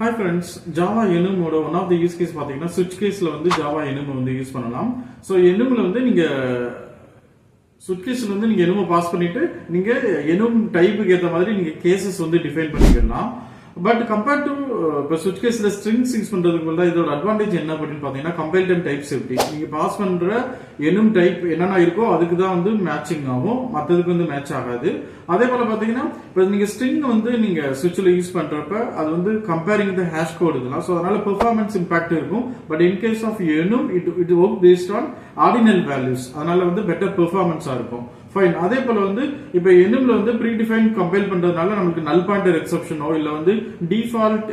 Hi friends, Java enum ஓட one of the use case பாத்தீங்கன்னா switch caseல வந்து Java enum வந்து யூஸ் பண்ணலாம். So enumல வந்து நீங்க switch caseல வந்து நீங்க enum பாஸ் பண்ணிட்டு நீங்க enum டைப்புக்கு ஏத்த மாதிரி நீங்க கேसेस வந்து டிஃபைன் பண்ணிக்கலாம். பட் கம்பேர்ட் டு இப்போ ஸ்விட்ச் கேஸ்ல ஸ்ட்ரிங்ஸ் யூஸ் பண்றதுக்கு பதிலா இதோட அட்வான்டேஜ் என்ன அப்படின்னு பாத்தீங்கன்னா கம்பைல் டைம் டைப் சேஃப்டி. நீங்க பாஸ் பண்ற enum டைப் என்னென்ன இருக்கோ அதுக்கு தான் வந்து மேட்சிங் ஆகும், மற்றதுக்கு வந்து மேட்ச் ஆகாது. அதே போல பாத்தீங்கன்னா இப்போ நீங்க ஸ்ட்ரிங் வந்து நீங்க ஸ்விட்ச்ல யூஸ் பண்றப்ப அது வந்து கம்பேரிங் த ஹேஷ் கோட் இதெல்லாம், ஸோ அதனால பெர்ஃபார்மன்ஸ் இம்பாக்ட் இருக்கும். But in case of enum it work based on ordinal values, அதனால வந்து பெட்டர் பெர்ஃபார்மன்ஸா இருக்கும். ஃபைன். அதே போல வந்து இப்போ enumல வந்து ப்ரீ டிஃபைன் கம்பைல் பண்றதுனால நமக்கு நல் பாயிண்டர் எக்ஸெப்ஷனோ இல்ல வந்து டிஃபால்ட்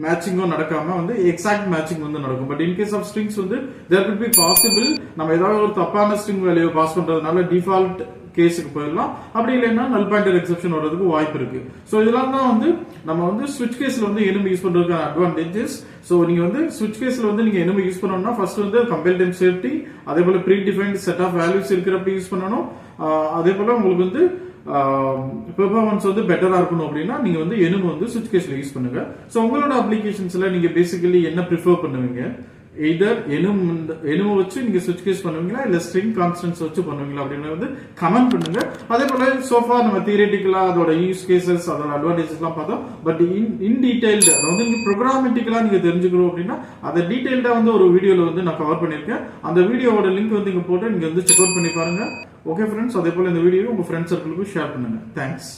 மேட்சிங்கோ நடக்காம வந்து எக்ஸாக்ட் மேட்சிங் வந்து நடக்கும். But in case of strings வந்து தேர் குட் பி பாசிபிள் நம்ம ஏதாவது ஒரு தப்பான ஸ்ட்ரிங் வேல்யூ பாஸ் பண்றதுனால டிஃபால்ட் கேஸுக்கு போயிடலாம், அப்படி இல்லைன்னா நல் பாயிண்டர் எக்ஸெப்ஷன் வர்றதுக்கு வாய்ப்பு இருக்கு. ஸோ இதெல்லாம் தான் வந்து நம்ம வந்து ஸ்விட்ச் கேஸ்ல வந்து enum யூஸ் பண்றதுக்கான அட்வான்டேஜஸ். ஸோ நீங்க வந்து ஸ்விட்ச் கேஸ்ல வந்து நீங்க enum யூஸ் பண்ணணும்னா ஃபர்ஸ்ட் வந்து கம்பைல் டைம் சேஃப்டி, அதே போல predefined set of values இருக்கிறப்ப யூஸ் பண்ணணும். அதே போல உங்களுக்கு வந்து பெர்ஃபார்மன்ஸ் வந்து பெட்டரா இருக்கணும் அப்படின்னா நீங்க வந்து enum வந்து ஸ்விட்ச் கேஸ்ல யூஸ் பண்ணுங்க. ஸோ உங்களோட அப்ளிகேஷன்ஸ்ல நீங்க பேசிக்கலி என்ன ப்ரிஃபர் பண்ணுவீங்க? எய்தர் enum வச்சு நீங்க ஸ்விட்ச் கேஸ் பண்ணுவீங்களா இல்ல ஸ்ட்ரிங் கான்ஸ்டன்ட்ஸ் வச்சு பண்ணுவீங்களா அப்படின்னு வந்து கமெண்ட் பண்ணுங்க. அதே போல சோஃபா நம்ம தியரிட்டிக்கலா அதோட யூஸ் கேசஸ் அதோட அட்வான்டேஜஸ் எல்லாம் பார்த்தோம். பட் இன் டீடைல்டு அதாவது நீங்க ப்ரோக்ராமேட்டிக்கலா நீங்க தெரிஞ்சுக்கணும் அப்படின்னா அதை டீடைல்டா வந்து ஒரு வீடியோல வந்து நான் கவர் பண்ணிருக்கேன். அந்த வீடியோவோட லிங்க் வந்து இங்க போட்டு நீங்க வந்து செக் அவுட் பண்ணி பாருங்க. ஓகே ஃப்ரெண்ட்ஸ், அதே போல இந்த வீடியோ உங்க ஃப்ரெண்ட்ஸ் சர்க்கிளுக்கு ஷேர் பண்ணுங்க. தேங்க்ஸ்.